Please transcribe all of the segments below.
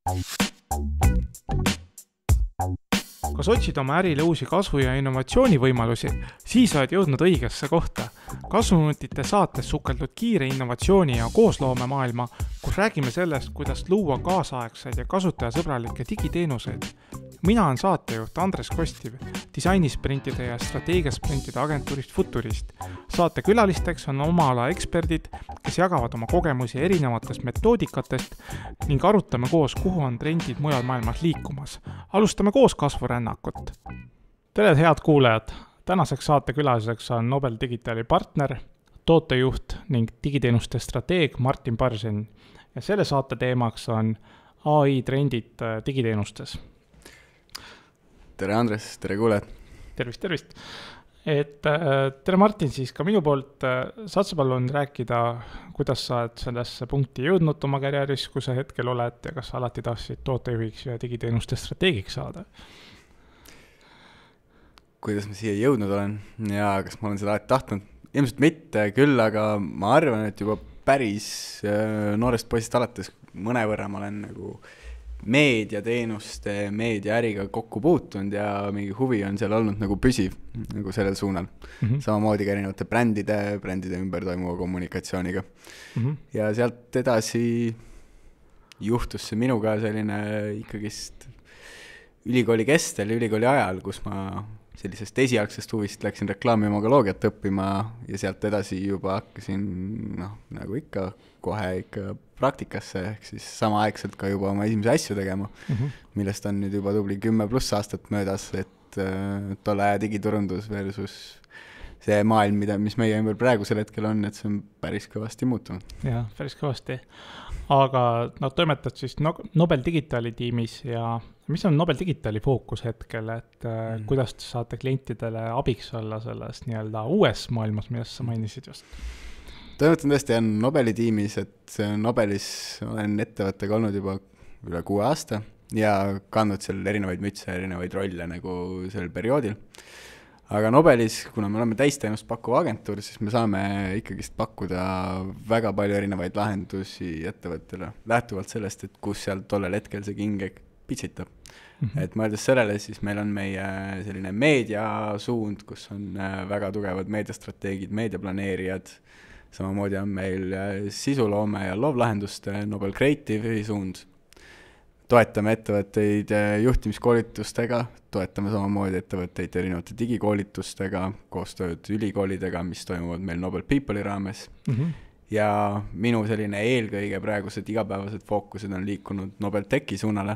Kas otsid oma ärile uusi kasvu- ja innovatsioonivõimalusi? Siis oled jõudnud õigesse kohta. Kasvuminutite saates sukeldud kiire innovatsiooni ja koosloomemaailma, kus räägime sellest, kuidas luua kaasaegseid ja kasutajasõbralikke digiteenuseid. Mina olen saatejuht Andres Kostiv, disainisprintide ja strateegiasprintide agentuurist Futurist. Saate külalisteks on oma ala eksperdid, kes jagavad oma kogemusi erinevatest metoodikatest ning arutame koos, kuhu on trendid mujal maailmas liikumas. Alustame koos kasvurännakut. Tere, head kuulajad! Tänaseks saate külaliseks on Nobel Digitali partner, tootejuht ning digiteenuste strateeg Martin Parsen. Ja selle saate teemaks on AI trendid digiteenustes. Tere Andres, tere kuulajad! Tervist! Tere Martin, siis ka minu poolt saad sa palun rääkida, kuidas sa oled sellesse punkti jõudnud oma karjääris, kus sa hetkel oled ja kas sa alati tahtsid tootejuhiks ja digiteenuste strateegiks saada? Kuidas ma siia jõudnud olen ja kas ma olen seda alati tahtnud? Ilmselt mitte küll, aga ma arvan, et juba päris noorest poisist alates mõnevõrra ma olen nagu meediateenuste, meediaäriga kokku puutunud ja mingi huvi on seal olnud nagu püsiv nagu sellel suunal. Samamoodi ka erinevate brändide ümber toimuva kommunikatsiooniga. Ja sealt edasi juhtus see minuga selline ikkagist ülikooli kestel, ülikooli ajal, kus ma sellisest esialgsest huvist läksin reklaamimagoloogiat õppima ja sealt edasi juba hakkasin, nagu ikka, kohe ikka praktikasse, ehk siis samaaegselt ka juba oma esimese asju tegema, millest on nüüd juba tubli 10+ aastat möödas, et tolle aja digiturundus versus see maailm, mis meie ümber praegusel hetkel on, et see on päris kõvasti muutunud. Jah, päris kõvasti. Aga toimetad siis Nobel Digitali tiimis ja mis on Nobel Digitali fookus hetkel, et kuidas te saate klientidele abiks olla selles nii-öelda uues maailmas, millest sa mainisid just? Toimetan tõesti on Nobeli tiimis, et Nobelis olen ettevõttega olnud juba üle 6 aasta ja kandnud seal erinevaid mütse, erinevaid rolle nagu sellel perioodil. Aga Nobelis, kuna me oleme täisteenust pakkuva agentuur, siis me saame ikkagist pakkuda väga palju erinevaid lahendusi ettevõttele, lähtuvalt sellest, et kus seal tollel hetkel see kinge pitsitab. Et mõeldes sellele, siis meil on meie selline meediasuund, kus on väga tugevad meediastrateegid, meediaplaneerijad, samamoodi on meil sisuloome ja loovlahenduste Nobel Creative'i suund. Toetame ettevõtteid juhtimiskoolitustega, toetame samamoodi ettevõtteid erinevate digikoolitustega, koostööd ülikoolidega, mis toimuvad meil Nobel People'i raames. Ja minu selline eelkõige praegused igapäevased fookused on liikunud Nobel Techi suunale,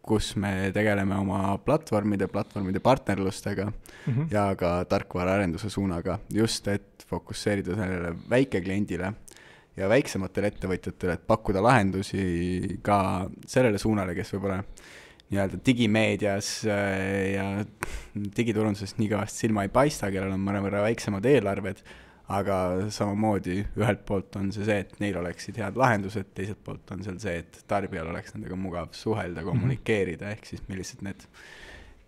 kus me tegeleme oma platvormide partnerlustega ja ka tarkvaraarenduse suunaga, just et fokusseerida sellele väikekliendile ja väiksematele ettevõtjatele, et pakkuda lahendusi ka sellele suunale, kes võib-olla nii-öelda digimeedias ja digiturunduses nii kõvasti silma ei paista, kellel on mõnevõrra väiksemad eelarved, aga samamoodi ühelt poolt on see, et neil oleksid head lahendused, teiselt poolt on seal see, et tarbijal oleks nendega mugav suhelda, kommunikeerida, ehk siis millised need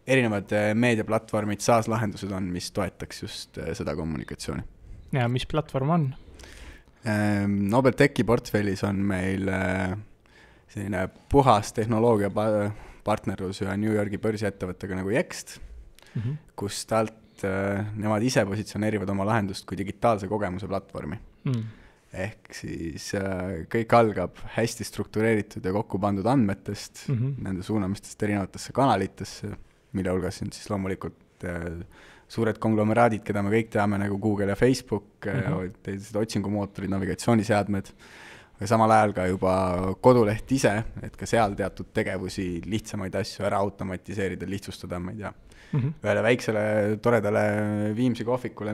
erinevad meediaplatvormid, SaaS-lahendused on, mis toetaks just seda kommunikatsiooni. Ja mis platvorm on? Nobel Techi portfellis on meil selline puhas tehnoloogia partnerlus ühe New Yorgi börsiettevõttega nagu Yext, kus nemad ise positsioneerivad oma lahendust kui digitaalse kogemuse platvormi. Ehk siis kõik algab hästi struktureeritud ja kokku pandud andmetest, nende suunamistest erinevatesse kanalitesse, mille hulgas on siis loomulikult suured konglomeraadid, keda me kõik teame nagu Google ja Facebook, teised otsingumootorid, navigatsiooniseadmed, aga samal ajal ka juba koduleht ise, et ka seal teatud tegevusi, lihtsamaid asju ära automatiseerida, lihtsustada, ma ei tea. Ühele väiksele toredale Viimsi kohvikule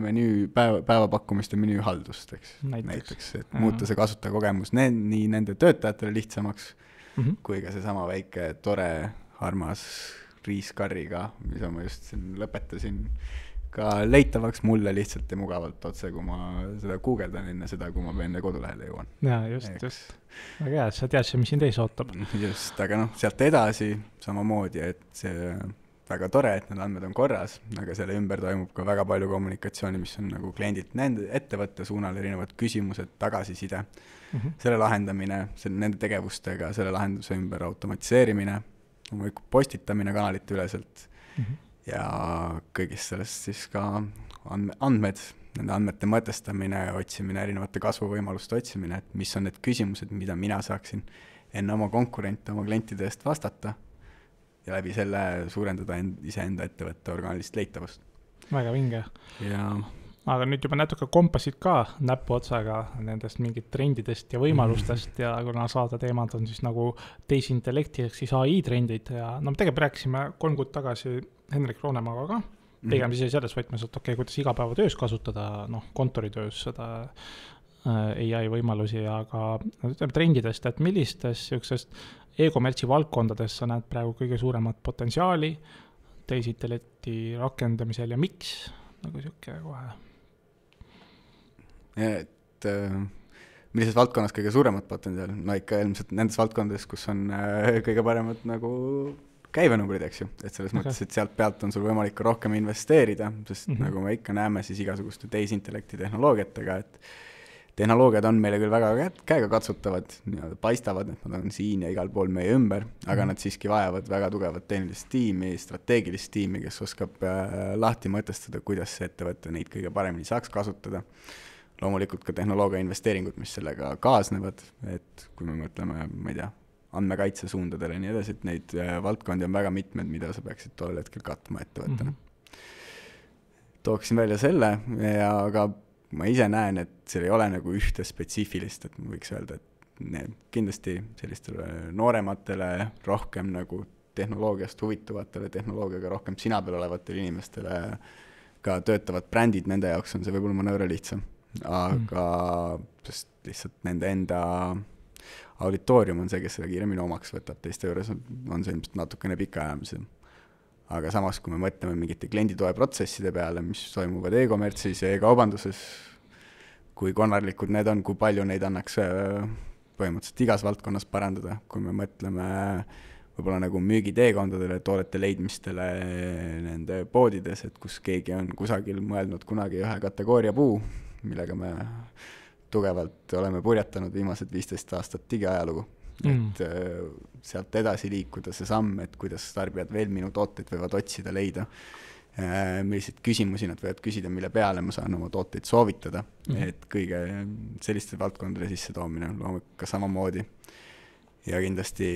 päevapakkumist ja menüühaldust, näiteks, et muuta see kasutajakogemus nii nende töötajatele lihtsamaks, kui ka see sama väike tore armas riiskarriga, mida ma just siin lõpetasin, ka leitavaks mulle lihtsalt ja mugavalt otse, kui ma seda guugeldan enne seda, kui ma enne kodulehele jõuan. Jaa, just. Väga hea, sa tead see, mis sind ees ootab. Just, aga sealt edasi samamoodi, et see väga tore, et need andmed on korras, aga selle ümber toimub ka väga palju kommunikatsiooni, mis on nagu kliendilt nende ettevõtte suunal, erinevad küsimused, tagasiside, selle lahendamine, nende tegevustega, selle lahenduse ümber automatiseerimine, postitamine kanalite üleselt ja kõigist sellest siis ka andmed, nende andmete mõtestamine, otsimine, erinevate kasvuvõimaluste otsimine, et mis on need küsimused, mida mina saaksin enne oma konkurente, oma klientide eest vastata ja läbi selle suurendada iseenda ettevõtte orgaanilist leitavust. Väga vinge. Ja aga nüüd juba natuke kompasid ka näpuotsaga nendest mingit trendidest ja võimalustest ja kuna saada teemad on siis nagu tehisintellekti ehk siis AI trendid ja no me tegelikult rääkisime 3 kuud tagasi Henrik Roonemaaga ka, pigem siis selles võtmes, et okei, kuidas igapäevatöös kasutada, kontoritöös seda AI võimalusi, aga ütleme trendidest, et millistes niisugusest e-kommertsi valdkondades sa näed praegu kõige suuremat potentsiaali tehisintellekti rakendamisel ja miks? Nagu siuke kohe. Et millises valdkonnas kõige suuremat potentsiaali? No ikka ilmselt nendes valdkondades, kus on kõige paremad nagu käivenumbrid, eks ju. Et selles mõttes, et sealt pealt on sul võimalik rohkem investeerida, sest nagu me ikka näeme siis igasuguste tehisintellekti tehnoloogiatega, et tehnoloogiad on meile küll väga käega katsutavad, paistavad, et nad on siin ja igal pool meie ümber, aga nad siiski vajavad väga tugevat tehnilist tiimi, strateegilist tiimi, kes oskab lahti mõtestada, kuidas see ettevõte neid kõige paremini saaks kasutada. Loomulikult ka tehnoloogia investeeringud, mis sellega kaasnevad, et kui me mõtleme, ma ei tea, andmekaitse suundadele ja nii edasi, et neid valdkondi on väga mitmed, mida sa peaksid tollel hetkel katma ettevõttena. Tooksin välja selle ja aga ma ise näen, et seal ei ole nagu ühte spetsiifilist, et ma võiks öelda, et kindlasti sellistele noorematele, rohkem nagu tehnoloogiast huvituvatele, tehnoloogiaga rohkem sina peal olevatele inimestele ka töötavad brändid, nende jaoks on see võib-olla mõnevõrra lihtsam. Aga sest lihtsalt nende enda auditoorium on see, kes seda kiiremini omaks võtab, teiste juures on see ilmselt natukene pikaajamisem. Aga samas, kui me mõtleme mingite klienditoe protsesside peale, mis toimuvad e-kommertsis ja e-kaubanduses, kui konarlikud need on, kui palju neid annaks põhimõtteliselt igas valdkonnas parandada, kui me mõtleme võib-olla nagu müügiteekondadele, toodete leidmistele nende poodides, et kus keegi on kusagil mõelnud kunagi ühe kategooria puu, millega me tugevalt oleme purjatanud viimased 15 aastat digiajalugu. Et sealt edasi liikuda see samm, et kuidas tarbijad veel minu tooteid võivad otsida, leida, milliseid küsimusi nad võivad küsida, mille peale ma saan oma tooteid soovitada, et kõige selliste valdkondade sisse toomine on ka samamoodi. Ja kindlasti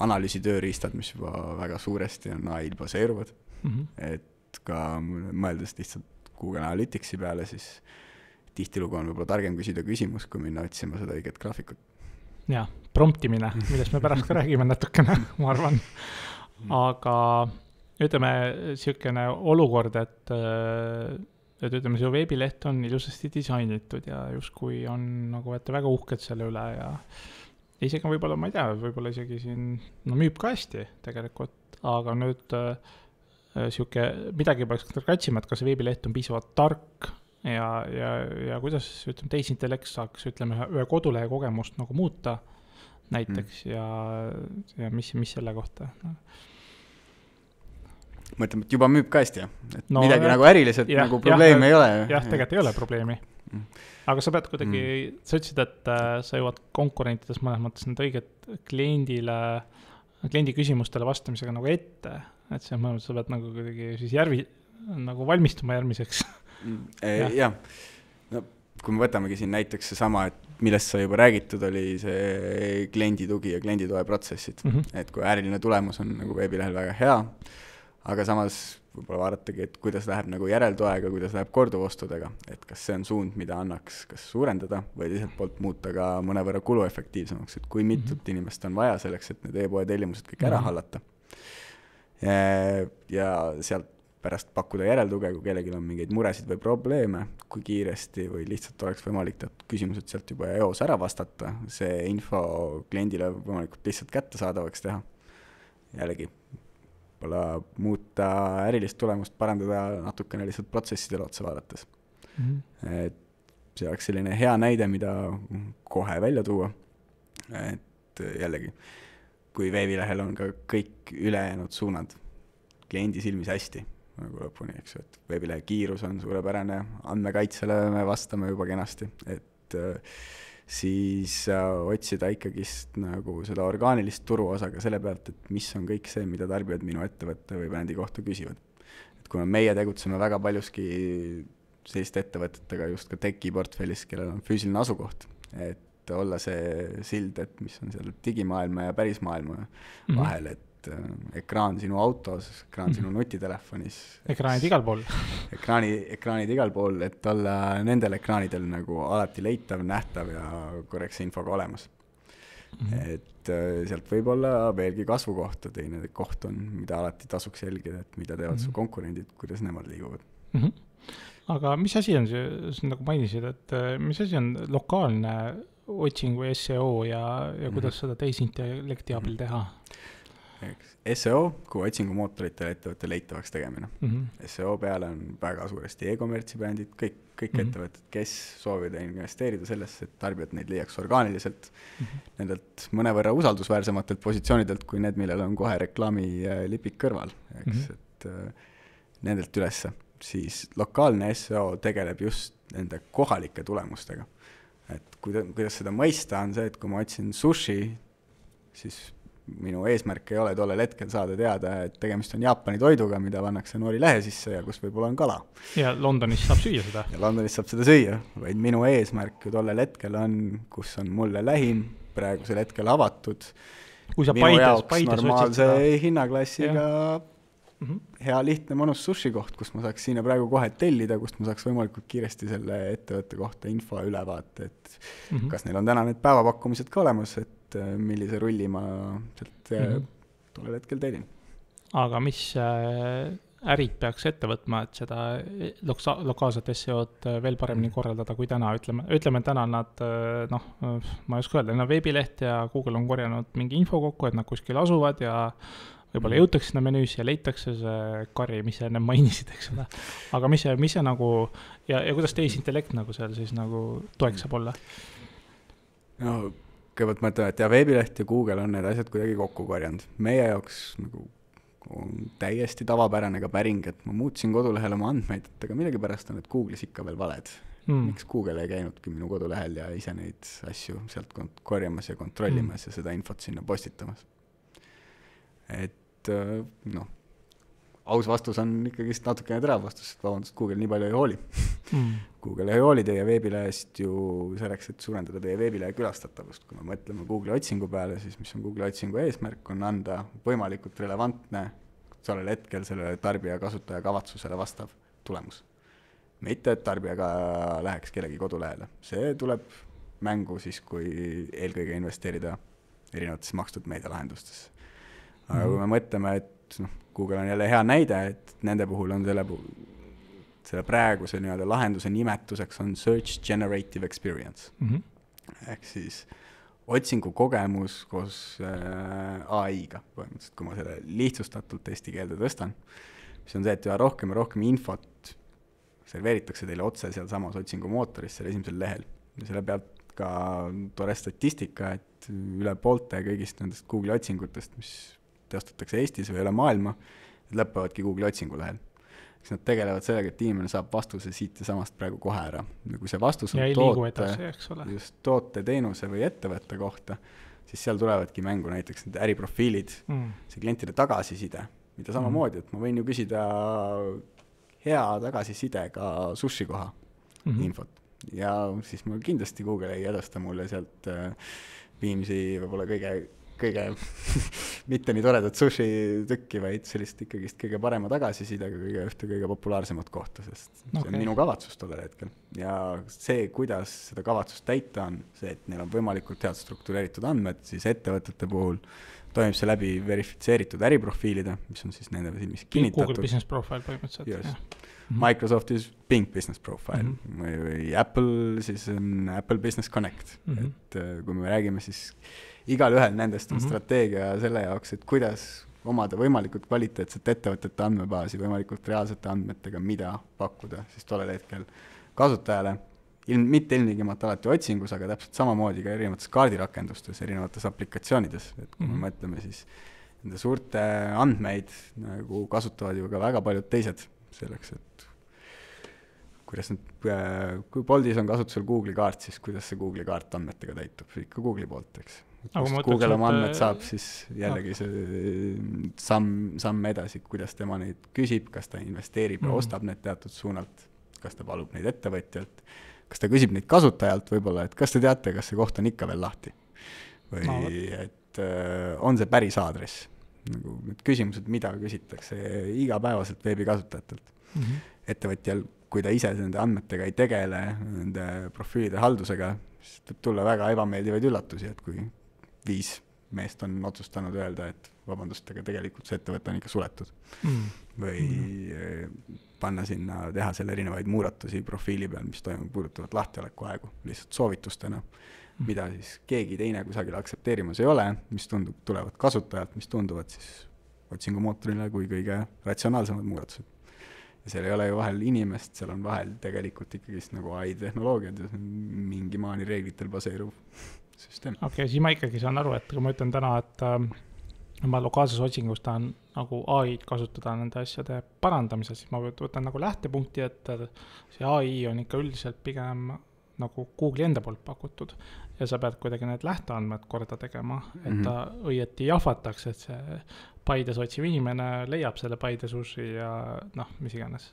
analüüsi tööriistad, mis juba väga suuresti on AI-l baseeruvad, et ka mõeldes lihtsalt Google Analyticsi peale, siis tihtilugu on võib-olla targem küsida küsimus, kui minna otsima seda õiget graafikut. Jah, promptimine, millest me pärast ka räägime natukene, ma arvan. Aga ütleme, selline olukord, et ütleme, see veebileht on ilusasti disainitud ja justkui on nagu väga uhked selle üle ja isegi võib-olla, ma ei tea, võib-olla isegi siin müüb ka hästi tegelikult, aga nüüd midagi peaks kratsima, et kas see veebileht on piisavalt tark ja kuidas tehisintellekt saaks ühe kodulehe kogemust nagu muuta näiteks ja mis selle kohta? Ma ütleme, et juba müüb ka hästi, et midagi nagu äriliselt nagu probleemi ei ole. Jah, tegelikult ei ole probleemi. Aga sa pead kuidagi, sa ütlesid, et sa jõuad konkurentides mõnes mõttes need õiged kliendi küsimustele vastamisega nagu ette, et see mõnes mõttes sa pead nagu kuidagi siis nagu valmistuma järgmiseks. Jah, no, kui me võtamegi siin näiteks see sama, et millest sa juba räägitud, oli see klienditugi ja klienditoe protsessid, et kui äriline tulemus on nagu veebilehel väga hea, aga samas võib-olla vaadatagi, et kuidas läheb nagu järeltoega, kuidas läheb korduvostudega, et kas see on suund, mida annaks kas suurendada või teiselt poolt muuta ka mõnevõrra kuluefektiivsemaks, et kui mitut inimest on vaja selleks, et need e-poe tellimused kõik ära hallata. Ja sealt pärast pakkuda järeltuge, kui kellelgi on mingeid muresid või probleeme, kui kiiresti või lihtsalt oleks võimalik teatud küsimused sealt juba eos ära vastata, see info kliendile võimalikult lihtsalt kättesaadavaks teha. Jällegi, muuta ärilist tulemust, parandada natukene lihtsalt protsessidele otsa vaadates. Et see oleks selline hea näide, mida kohe välja tuua. Et jällegi, kui veebilehel on ka kõik ülejäänud suunad kliendi silmis hästi nagu lõpuni, eks ju, et veebilehe kiirus on suurepärane, andmekaitsele me vastame juba kenasti, et siis otsida ikkagist nagu seda orgaanilist turuosa ka selle pealt, et mis on kõik see, mida tarbijad minu ettevõtte või brändi kohta küsivad. Et kuna meie tegutseme väga paljuski selliste ettevõtetega just ka teki portfellis, kellel on füüsiline asukoht, et olla see sild, et mis on seal digimaailma ja pärismaailma vahel, et ekraan sinu autos, ekraan sinu nutitelefonis. Ekraanid igal pool. Ekraanid igal pool, et olla nendel ekraanidel nagu alati leitav, nähtav ja korrektse infoga olemas. Et sealt võib olla veelgi kasvukohta, teine koht on, mida alati tasuks jälgida, et mida teevad su konkurendid, kuidas nemad liiguvad. Aga mis asi on see, nagu mainisid, et mis asi on lokaalne otsing või SEO ja kuidas seda tehisintellekti abil teha? SEO, kui otsingumootoritele ettevõtte leitavaks tegemine. SEO peale on väga suuresti e-kommertsi brändid, kõik ettevõtted, kes soovivad investeerida sellesse, et tarbijad neid leiaks orgaaniliselt, nendelt mõnevõrra usaldusväärsematelt positsioonidelt, kui need, millel on kohe reklaamilipik kõrval, eks, et nendelt ülesse. Siis lokaalne SEO tegeleb just nende kohalike tulemustega. Et kuidas seda mõista on see, et kui ma otsin sushi, siis minu eesmärk ei ole tollel hetkel saada teada, et tegemist on Jaapani toiduga, mida pannakse Noori lehe sisse ja kus võib-olla on kala. Ja Londonis saab süüa seda. Ja Londonis saab seda süüa, vaid minu eesmärk ju tollel hetkel on, kus on mulle lähim, praegusel hetkel avatud. Kui sa minu Paides normaalse hinnaklassiga hea lihtne mõnus sushi koht, kus ma saaks siin praegu kohe tellida, kust ma saaks võimalikult kiiresti selle ettevõtte kohta info ülevaate, et kas neil on täna need päevapakkumised ka olemas, et millise rulli ma sealt tollel hetkel tellin. Aga mis ärid peaks ette võtma, et seda lokaalset SEO-d veel paremini korraldada kui täna? Ütleme, et täna nad, ma ei oska öelda, neil on veebileht ja Google on korjanud mingi info kokku, et nad kuskil asuvad ja võib-olla jõutakse sinna menüüs ja leitakse see kari, mis sa enne mainisid, eks ole. Aga mis see nagu, ja kuidas tehisintellekt nagu seal siis nagu toeks saab olla? No, kõigepealt ma ütlen, et veebileht ja Google on need asjad kuidagi kokku korjanud. Meie jaoks nagu on täiesti tavapärane ka päring, et ma muutsin kodulehel oma andmeid, et aga millegi pärast on need Google'is ikka veel valed. Miks Google ei käinudki minu kodulehel ja ise neid asju sealt korjamas ja kontrollimas ja seda infot sinna postitamas. Et aus vastus on ikkagi natukene terav vastus, et vabandust, Google nii palju ei hooli. Google ei hooli teie veebilehest ju selleks, et suurendada teie veebilehe külastatavust. Kui me mõtleme Google otsingu peale, siis mis on Google otsingu eesmärk, on anda võimalikult relevantne sellel hetkel sellele tarbija kasutaja kavatsusele vastav tulemus. Mitte, et tarbijaga läheks kellegi kodulehele. See tuleb mängu siis, kui eelkõige investeerida erinevatesse makstud meedialahendustesse. Aga kui me mõtleme, et Google on jälle hea näide, et nende puhul on selle praeguse lahenduse nimetuseks on Search Generative Experience. Ehk siis otsingu kogemus koos AI-ga, kui ma selle lihtsustatult eesti keelde tõstan, mis on see, et rohkem ja rohkem infot serveeritakse teile otse seal samas otsingumootoris selle esimesel lehel. Ja selle pealt ka tore statistika, et üle poolte kõigist nendest Google otsingutest, mis teostatakse Eestis või üle maailma, lõppevadki Google otsingu lehel. Eks nad tegelevad sellega, et inimene saab vastuse siit ja samast praegu kohe ära. Ja kui see vastus on just toote, teenuse või ettevõtte kohta, siis seal tulevadki mängu näiteks need äriprofiilid, see klientide tagasiside, mida samamoodi, et ma võin ju küsida hea tagasiside ka sushi koha infot. Ja siis ma kindlasti Google ei edasta mulle sealt Viimsi võib-olla kõige mitte nii toredat sushi tükki, vaid sellist ikkagist kõige parema tagasisidega kõige populaarsemat kohta, sest see on minu kavatsus tollel hetkel. Ja see, kuidas seda kavatsust täita on see, et neil on võimalikult head struktureeritud andmed, siis ettevõtete puhul toimub see läbi verifitseeritud äriprofiilide, mis on siis nende silmis kinnitatud. Google Business Profile põhimõtteliselt. Microsoftis Bing Business Profile või Apple, siis on Apple Business Connect. Et kui me räägime, siis igal ühel nendest on strateegia selle jaoks, et kuidas omada võimalikult kvaliteetset ettevõtete andmebaasi, võimalikult reaalsete andmetega, mida pakkuda, siis tollel hetkel kasutajale, mitte ilmtingimata alati otsingus, aga täpselt samamoodi ka erinevates kaardirakendustes, erinevates aplikatsioonides, et kui me mõtleme siis nende suurte andmeid nagu kasutavad ju ka väga paljud teised selleks, et kuidas kui Boltis on kasutusel Google'i kaart, siis kuidas see Google'i kaart andmetega täitub, ikka Google'i poolt, eks. Google oma andmed saab, siis jällegi see samm edasi, kuidas tema neid küsib, kas ta investeerib ja ostab need teatud suunalt, kas ta palub neid ettevõtjalt, kas ta küsib neid kasutajalt võib-olla, et kas te teate, kas see koht on ikka veel lahti või et on see päris aadress. Nagu need küsimused, mida küsitakse igapäevaselt veebikasutajatelt. Ettevõtjal, kui ta ise nende andmetega ei tegele, nende profiilide haldusega, siis võib tulla väga ebameeldivaid üllatusi, et kui 5 meest on otsustanud öelda, et vabandust, aga tegelikult see ettevõte on ikka suletud. Või panna sinna, teha selle erinevaid muudatusi profiili peal, mis puudutavad lahtialeku aegu, lihtsalt soovitustena, mida siis keegi teine kusagil aksepteerimas ei ole, mis tulevad kasutajalt, mis tunduvad siis otsingumootorile kui kõige ratsionaalsemad muudatused. Ja seal ei ole ju vahel inimest, seal on vahel tegelikult ikkagist nagu AI-tehnoloogiad ja mingi maani reeglitel baseeruv süsteem. Okei, siis ma ikkagi saan aru, et kui ma ütlen täna, et ma lokaalses otsingus tahan nagu AI-d kasutada nende asjade parandamisel, siis ma võtan nagu lähtepunkti, et see AI on ikka üldiselt pigem nagu Google'i enda poolt pakutud ja sa pead kuidagi need lähteandmed korda tegema, et ta õieti jahvataks, et see Paides otsiv inimene leiab selle Paide sushi ja mis iganes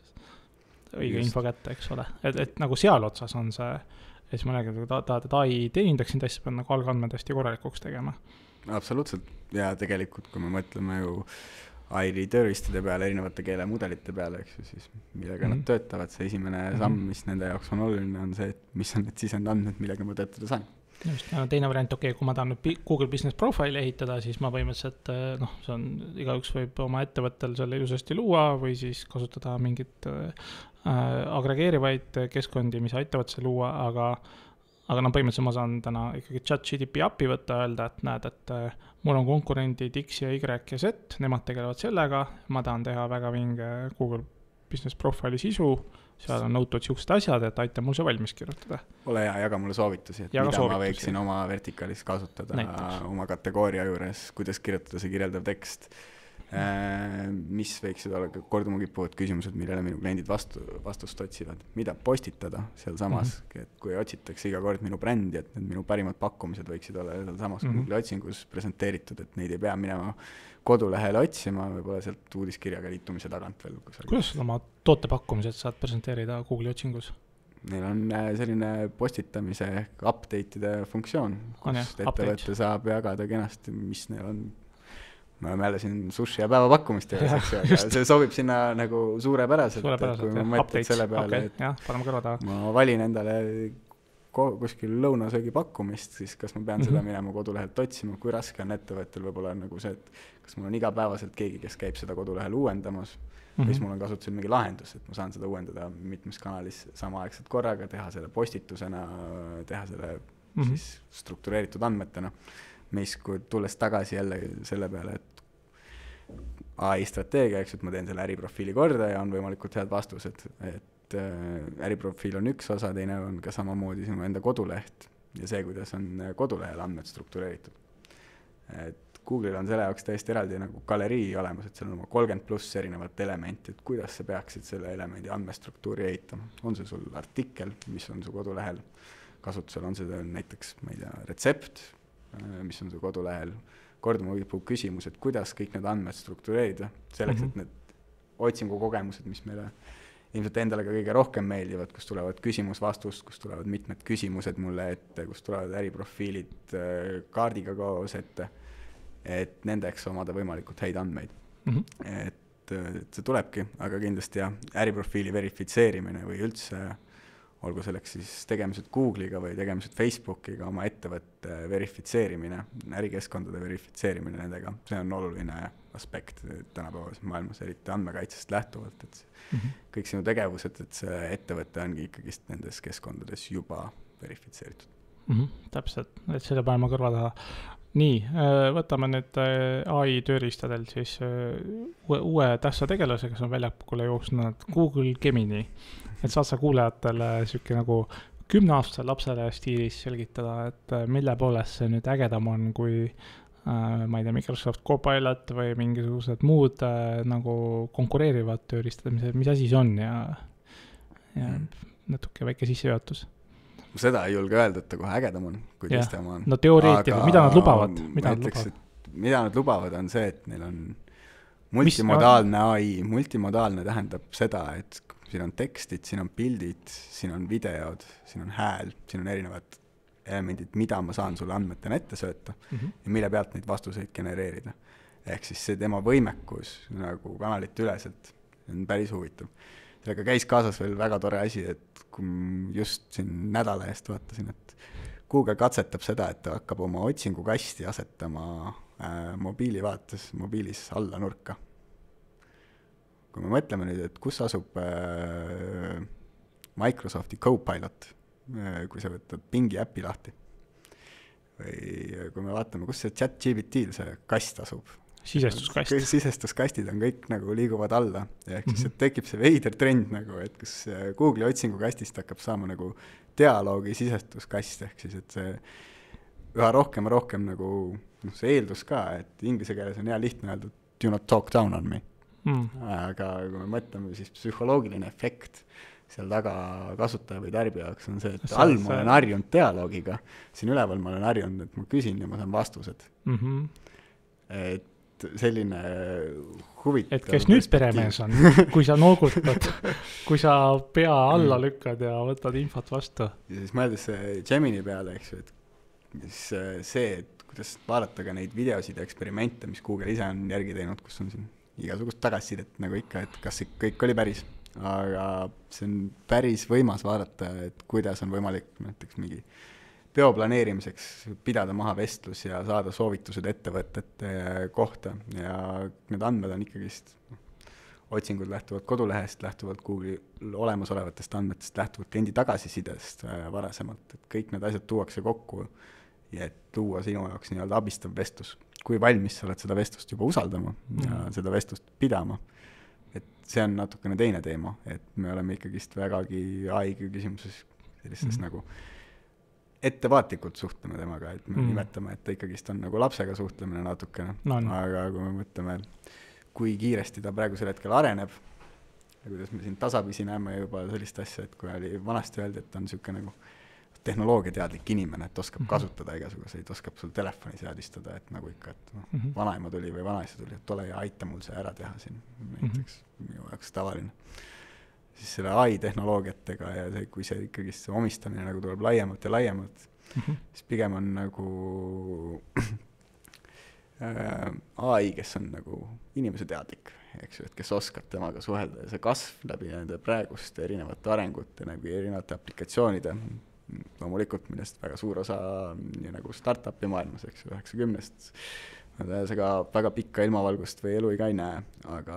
õige info kätte, eks ole. Et nagu seal otsas on see, ja siis ma nägin, et tahad, et AI teenindaks sind asja, pead nagu algandmed hästi korralikuks tegema. Absoluutselt. Ja tegelikult, kui me mõtleme ju AI tööriistade peale, erinevate keelemudelite peale, eks ju, siis millega nad töötavad, see esimene samm, mis nende jaoks on oluline, on see, et mis on need sisendandmed, millega ma töötada saan. Just, teine variant, kui ma tahan nüüd Google Business Profile ehitada, siis ma põhimõtteliselt, see on, igaüks võib oma ettevõttel selle ilusasti luua või siis kasutada mingit agregeerivaid keskkondi, mis aitavad see luua, aga põhimõtteliselt ma saan täna ikkagi ChatGPT API võtta, öelda, et näed, et mul on konkurendid X ja Y ja Z, nemad tegelevad sellega, ma tahan teha väga vinge Google Business Profile'i sisu, seal on nõutud siuksed asjad, et aita mul see valmis kirjutada. Ole hea, jaga mulle soovitusi, et mida ma võiksin oma vertikaalis kasutada oma kategooria juures, kuidas kirjutada see kirjeldav tekst, mis võiksid olla korduma kippuvad küsimused, millele minu kliendid vastust otsivad, mida postitada seal samas, et kui otsitakse iga kord minu brändi, et need minu parimad pakkumised võiksid olla seal samas Google otsingus presenteeritud, et neid ei pea minema kodulehele otsima, võib-olla sealt uudiskirjaga liitumise tagant veel. Kuidas oma tootepakkumised saad presenteerida Google'i otsingus? Neil on selline postitamise ehk update'ide funktsioon, kus ettevõtte saab jagada kenasti, mis neil on. Me oleme jälle siin sushi ja päevapakkumist ja see sobib sinna nagu suurepäraselt, kui ma mõtled selle peale, et ma valin endale kuskil lõunasöögi pakkumist, siis kas ma pean seda minema kodulehelt otsima, kui raske on ettevõttel võib-olla nagu see, et kas mul on igapäevaselt keegi, kes käib seda kodulehel uuendamas, või siis mul on kasutusel mingi lahendus, et ma saan seda uuendada mitmes kanalis samaaegselt korraga, teha selle postitusena, teha selle siis struktureeritud andmetena, mis kui tulles tagasi jälle selle peale, et AI strateegia, eks, et ma teen selle äriprofiili korda ja on võimalikult head vastused, et äriprofiil on üks osa, teine on ka samamoodi sinu enda koduleht ja see, kuidas on kodulehel andmed struktureeritud. Et Google'il on selle jaoks täiesti eraldi nagu galerii olemas, et seal on 30+ erinevat elementi, et kuidas sa peaksid selle elemendi andmestruktuuri ehitama. On see sul artikkel, mis on su kodulehel kasutusel, on see näiteks, ma ei tea, retsept, mis on su kodulehel, korduma kipub küsimus, et kuidas kõik need andmed struktureerida, selleks, et need otsingukogemused, mis meile ilmselt endale ka kõige rohkem meeldivad, kus tulevad küsimus-vastust, kus tulevad mitmed küsimused mulle ette, kus tulevad äriprofiilid kaardiga koos ette, et nendeks omada võimalikult häid andmeid. Et see tulebki, aga kindlasti äriprofiili verifitseerimine või üldse, olgu selleks siis tegemised Google'iga või tegemised Facebookiga, oma ettevõtte verifitseerimine, ärikeskkondade verifitseerimine nendega, see on oluline aspekt tänapäevas maailmas, eriti andmekaitsest lähtuvalt, et kõik sinu tegevused, et see ettevõte ongi ikkagist nendes keskkondades juba verifitseeritud. Täpselt, et selle päeva kõrva taha. Nii, võtame nüüd AI tööriistadel siis uue tähtsa tegelase, kes on väljakule jooksnud Google Gemini. Et saad sa kuulajatele selline nagu 10-aastase lapsele stiilis selgitada, et mille poolest see nüüd ägedam on kui ma ei tea, Microsoft Copilot või mingisugused muud nagu konkureerivad tööriistad, mis asi see on ja natuke väike sissejuhatus. Seda ei julge öelda, et ta kohe ägedam on, kui teiste oma on. No teoreetiliselt, mida nad lubavad? Mida nad lubavad on see, et neil on multimodaalne AI. Multimodaalne tähendab seda, et siin on tekstid, siin on pildid, siin on videod, siin on hääl, siin on erinevad elemendid, mida ma saan sulle andmetena ette sööta ja mille pealt neid vastuseid genereerida. Ehk siis see tema võimekus nagu kanalite üleselt on päris huvitav. Sellega käis kaasas veel väga tore asi, et kui just siin nädala eest vaatasin, et Google katsetab seda, et ta hakkab oma otsingukasti asetama mobiilis alla nurka. Kui me mõtleme nüüd, et kus asub Microsofti Copilot, kui sa võtad Bingi äppi lahti või kui me vaatame, kus see ChatGPT-l see kast asub. Sisestuskastid on kõik nagu liiguvad alla ja ehk siis tekib see veider trend nagu, et kus Google'i otsingukastist hakkab saama nagu dialoogi sisestuskast ehk siis, et see üha rohkem ja rohkem nagu see eeldus ka, et inglise keeles on hea lihtne öelda do not talk down on me. Aga kui me mõtleme, siis psühholoogiline efekt seal taga kasutaja või tarbija jaoks on see, et all ma olen harjunud dialoogiga, siin üleval ma olen harjunud, et ma küsin ja ma saan vastused. Et selline huvitav... Et kes nüüd peremees on, kui sa noogutad, kui sa pea alla lükkad ja võtad infot vastu. Ja siis mõeldes Gemini peale, eks ju, et see, et kuidas vaadata ka neid videosid ja eksperimente, mis Google ise on järgi teinud, kus on siin igasugust tagasisidet nagu ikka, et kas kõik oli päris. Aga see on päris võimas vaadata, et kuidas on võimalik näiteks mingi peoplaneerimiseks pidada maha vestlus ja saada soovitused ettevõtete kohta ja need andmed on ikkagist otsingud lähtuvad kodulehest, lähtuvad Google'i olemasolevatest andmetest, lähtuvad kliendi tagasisidest varasemalt, et kõik need asjad tuuakse kokku ja et luua sinu jaoks nii-öelda abistav vestlus. Kui valmis sa oled seda vestlust juba usaldama ja seda vestlust pidama. Et see on natukene teine teema, et me oleme ikkagist vägagi AI küsimuses sellistes nagu ettevaatlikult suhtleme temaga, et me nimetame, et ta ikkagist on nagu lapsega suhtlemine natukene, aga kui me mõtleme, kui kiiresti ta praegusel hetkel areneb ja kuidas me siin tasapisi näeme juba sellist asja, et kui oli vanasti öeldi, et on niisugune nagu tehnoloogiateadlik inimene, et oskab kasutada igasuguseid, oskab sul telefoni seadistada, et nagu ikka, et vanaema tuli või vanaisa tuli, et ole ja aita mul see ära teha siin, näiteks minu jaoks tavaline. Siis selle AI tehnoloogiatega ja see, kui see ikkagi see omistamine nagu tuleb laiemalt ja laiemalt, siis pigem on nagu AI, kes on nagu inimese teadlik, eks ju, et kes oskab temaga suhelda ja see kasv läbi nende praeguste erinevate arengute, läbi erinevate aplikatsioonide, loomulikult, millest väga suur osa nagu startupi maailmas, eks ju, 90-st. See ka väga pikka ilmavalgust või elu iga ei näe, aga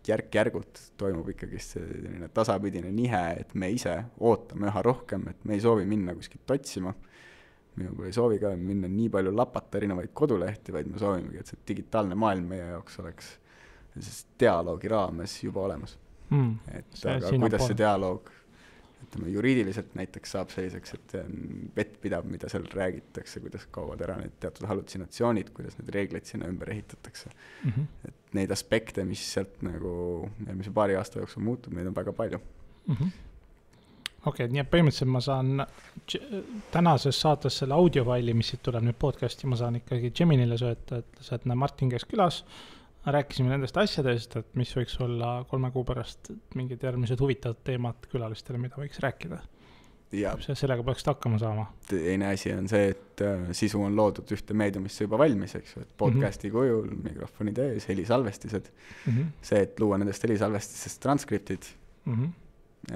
järk-järgult toimub ikkagi selline tasapidine nihe, et me ise ootame üha rohkem, et me ei soovi minna kuskilt otsima. Minu ei soovi ka minna nii palju lapata erinevaid kodulehti, vaid me soovimegi, et see digitaalne maailm meie jaoks oleks dialoogi raames juba olemas. Et aga kuidas see dialoog juriidiliselt näiteks saab selliseks, et vettpidav, mida seal räägitakse, kuidas kaovad ära need teatud halutsinatsioonid, kuidas need reeglid sinna ümber ehitatakse. Et neid aspekte, mis sealt nagu eelmise paari aasta jooksul muutub, neid on väga palju. Okei, nii et põhimõtteliselt ma saan tänases saates selle audiofaili, mis siit tuleb nüüd podcasti, ma saan ikkagi Geminile sööta, et Martin käis külas, rääkisime nendest asjadest, et mis võiks olla 3 kuu pärast mingid järgmised huvitavad teemad külalistele, mida võiks rääkida. Ja sellega peaks hakkama saama. Teine asi on see, et sisu on loodud ühte meediumisse juba valmis, eks ju, et podcasti kujul, mikrofonid ees, helisalvestised. See, et luua nendest helisalvestisest transkriptid,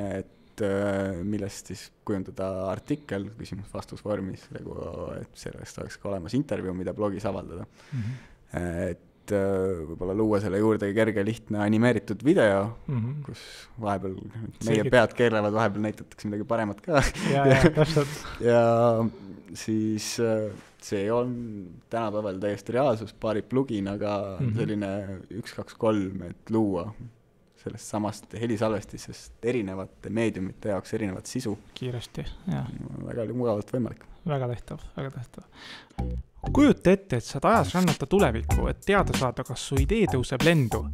et millest siis kujundada artikkel, küsimus-vastusvormis, et sellest oleks ka olemas intervjuu, mida blogis avaldada. Et võib-olla luua selle juurde kerge, lihtne animeeritud video, kus vahepeal meie pead keerlevad, vahepeal näitatakse midagi paremat ka. Ja siis see on tänapäeval täiesti reaalsus, paari plugin, aga selline 1, 2, 3, et luua sellest samast helisalvestisest erinevate meediumite jaoks erinevat sisu. Kiiresti, jah. Väga mugavalt võimalik. Väga tehtav. Kujuta ette, et saad ajas rännata tulevikku, et teada saada, kas su idee tõuseb lendu.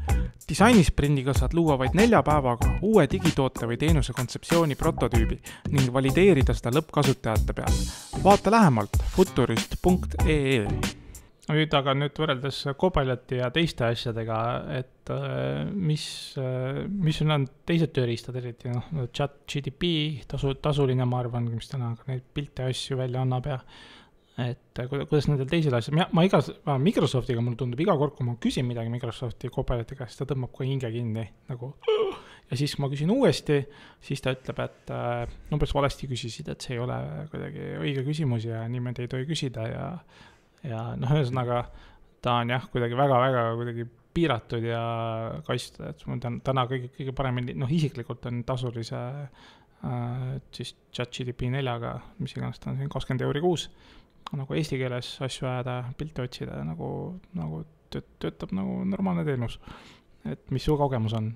Disainisprindiga saad luua vaid 4 päevaga uue digitoote või teenuse kontseptsiooni prototüübi ning valideerida seda lõppkasutajate peal. Vaata lähemalt futurist.ee. Nüüd võrreldes Copiloti ja teiste asjadega, et mis on teised tööriistad, eriti ChatGPT, tasuline, ma arvan, mis täna neid pilte asju välja annab ja et kuidas nendel teisel asjad, Microsoftiga mul tundub iga kord, kui ma küsin midagi Microsofti Copilotiga, siis ta tõmbab kohe hinge kinni nagu, ja siis kui ma küsin uuesti, siis ta ütleb, et umbes valesti küsisid, et see ei ole kuidagi õige küsimus ja niimoodi ei tohi küsida ja ühesõnaga ta on jah, kuidagi väga-väga kuidagi piiratud ja kaitstud, et mul täna kõige paremini, isiklikult on tasulise siis ChatGPT 4-ga, mis iganes ta on siin 20 € kuus, nagu eesti keeles asju ajada, pilte otsida, nagu töötab nagu normaalne teenus. Et mis su kogemus on?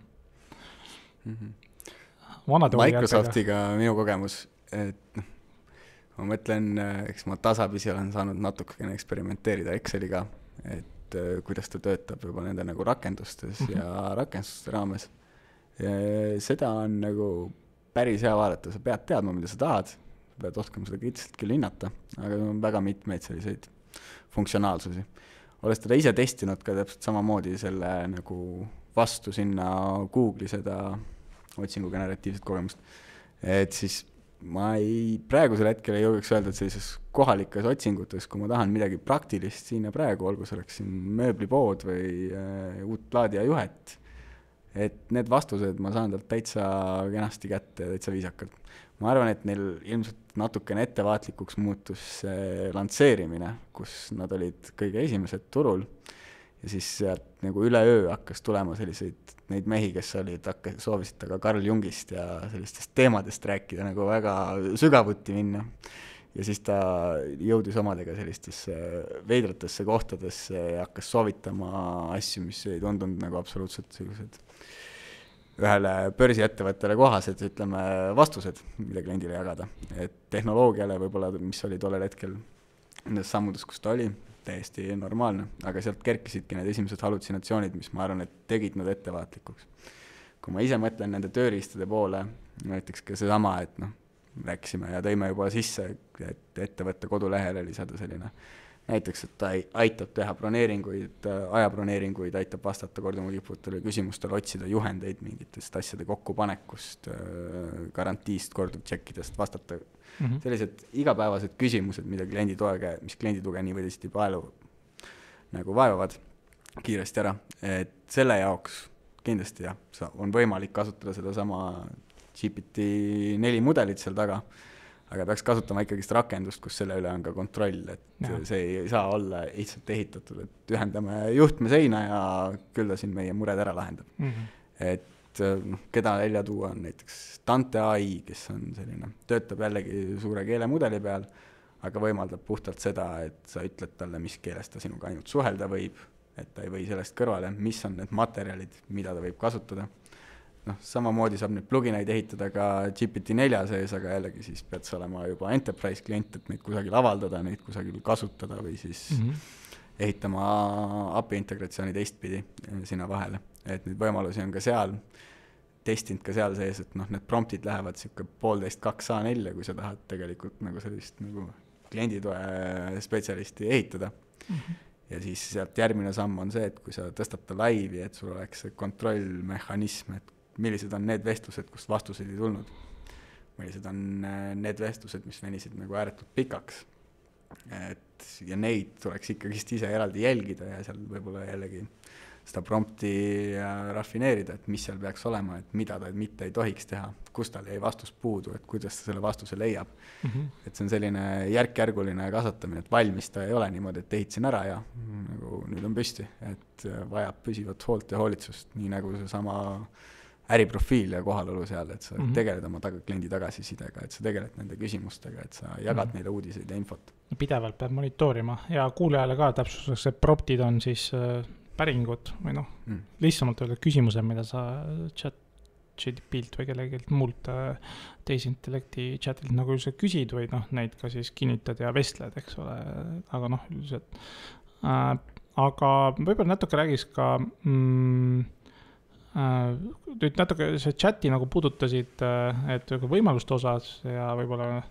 Microsoftiga minu kogemus, et ma mõtlen, eks ma tasapisi olen saanud natukene eksperimenteerida Exceliga, et kuidas ta töötab juba nende nagu rakendustes ja rakenduste raames. Ja seda on nagu päris hea vaadata, sa pead teadma, mida sa tahad, sa pead oskama seda kriitiliselt küll hinnata, aga on väga mitmeid selliseid funktsionaalsusi. Olles teda ise testinud ka täpselt samamoodi selle nagu vastu sinna Google'i seda otsingu generatiivset kogemust, et siis ma praegusel hetkel ei julgeks öelda, et sellises kohalikes otsingutes, kui ma tahan midagi praktilist siin ja praegu, olgu see oleks siin mööblipood või uut plaadi ja juhet, et need vastused ma saan talt täitsa kenasti kätte ja täitsa viisakalt. Ma arvan, et neil ilmselt natukene ettevaatlikuks muutus lansseerimine, kus nad olid kõige esimesed turul ja siis sealt nagu üleöö hakkas tulema selliseid neid mehi, kes soovisid aga Carl Jungist ja sellistest teemadest rääkida, nagu väga sügavuti minna. Ja siis ta jõudis omadega sellistesse veidratesse kohtadesse ja hakkas soovitama asju, mis ei tundunud nagu absoluutselt sellised ühele börsiettevõttele kohased, ütleme, vastused, mida kliendile jagada. Et tehnoloogiale võib-olla, mis oli tollel hetkel nendes sammudes, kus ta oli, täiesti normaalne, aga sealt kerkisidki need esimesed halutsinatsioonid, mis ma arvan, et tegid nad ettevaatlikuks. Kui ma ise mõtlen nende tööriistade poole, näiteks ka seesama, et rääkisime ja tõime juba sisse, et ettevõtte kodulehele lisada selline, näiteks, et ta aitab teha broneeringuid, ajaproneeringuid, aitab vastata korduma kiputele küsimustele, otsida juhendeid mingitest asjade kokkupanekust, garantiist, korduvtšekkidest, vastata sellised igapäevased küsimused, mis kliendituge nii või teisiti nagu vaevavad kiiresti ära. Et selle jaoks kindlasti jah, on võimalik kasutada seda sama GPT-4 mudelit seal taga, aga peaks kasutama ikkagist rakendust, kus selle üle on ka kontroll, et see ei saa olla lihtsalt ehitatud, et ühendame juhtme seina ja küll ta siin meie mured ära lahendab. Et keda välja tuua on näiteks Dante AI, kes on selline, töötab jällegi suure keelemudeli peal, aga võimaldab puhtalt seda, et sa ütled talle, mis keeles ta sinuga ainult suhelda võib, et ta ei või sellest kõrvale, mis on need materjalid, mida ta võib kasutada. Samamoodi saab neid plugineid ehitada ka GPT-4 sees, aga jällegi siis pead sa olema juba enterprise klient, et neid kusagil avaldada, neid kusagil kasutada või siis ehitama API integratsiooni teistpidi sinna vahele. Et neid võimalusi on ka seal, testinud ka seal sees, et need promptid lähevad siuke 1,5-2 A4, kui sa tahad tegelikult nagu sellist nagu klienditoe spetsialisti ehitada. Ja siis sealt järgmine samm on see, et kui sa tõstad ta laivi, et sul oleks see kontrollmehhanism, et millised on need vestlused, kust vastused ei tulnud. Millised on need vestlused, mis venisid nagu ääretult pikaks. Ja neid tuleks ikkagist ise eraldi jälgida ja seal võib-olla jällegi seda prompti raffineerida, et mis seal peaks olema, et mida ta mitte ei tohiks teha, kus tal jäi vastus puudu, et kuidas ta selle vastuse leiab. Et see on selline järk-järguline kasvatamine, et valmis ta ei ole niimoodi, et ehitasin ära ja nagu nüüd on püsti, et vajab püsivat hoolt ja hoolitsust, nii nagu see sama äriprofiil ja kohalolu seal, et sa tegeled oma kliendi tagasisidega, et sa tegeled nende küsimustega, et sa jagad neile uudiseid ja infot. Pidevalt peab monitoorima ja kuulajale ka täpsuseks, et promptid on siis päringud või noh, lihtsamalt öelda küsimused, mida sa chat-GTP-lt või kellegilt muult tehisintellekti chatilt nagu üldiselt küsid või noh, neid ka siis kinnitad ja vestled, eks ole, aga noh, üldiselt. Aga võib-olla natuke räägis ka, nüüd natuke see chati nagu puudutasid, et võimaluste osas ja võib-olla,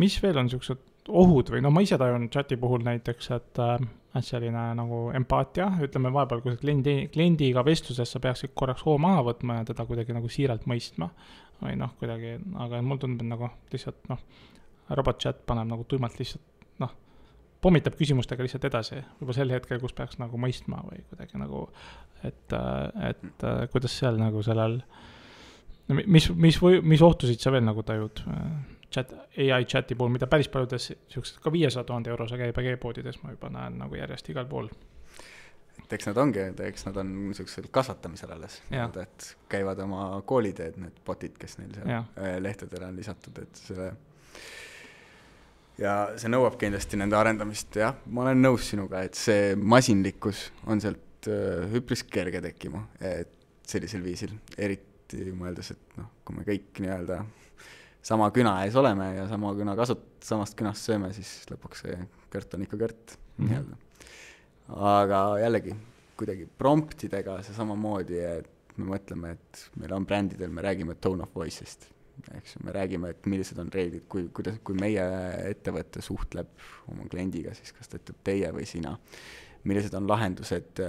mis veel on niisugused ohud või no ma ise tajun chati puhul näiteks, et selline nagu empaatia, ütleme vahepeal, kui kliendiga vestluses sa peaksid korraks hoo maha võtma ja teda kuidagi nagu siiralt mõistma või noh, kuidagi, aga mul tundub nagu lihtsalt noh, robot chat paneb nagu tuimalt lihtsalt noh, pommitab küsimustega lihtsalt edasi, juba sel hetkel, kus peaks nagu mõistma või kuidagi nagu, et kuidas seal nagu sellel, mis ohtusid sa veel nagu tajud AI chati puhul, mida päris paljudes ka 500 000 eurose käibega e-poodides ma juba näen nagu järjest igal pool. Eks nad on niisugusel kasvatamisel alles, et käivad oma kooliteed, need botid, kes neil seal lehtedele on lisatud, et selle ja see nõuab kindlasti nende arendamist, jah, ma olen nõus sinuga, et see masinlikkus on sealt üpris kerge tekkima, et sellisel viisil, eriti mõeldes, et noh, kui me kõik nii-öelda sama küna ees oleme ja samast künast sööme, siis lõpuks see kõrt on ikka kõrt nii-öelda. Aga jällegi, kuidagi promptidega see samamoodi, et me mõtleme, et meil on brändidel, me räägime tone of voice'ist. Eks me räägime, et millised on reeglid, kui meie ettevõtte suhtleb oma kliendiga, siis kas ta ütleb teie või sina. Millised on lahendused,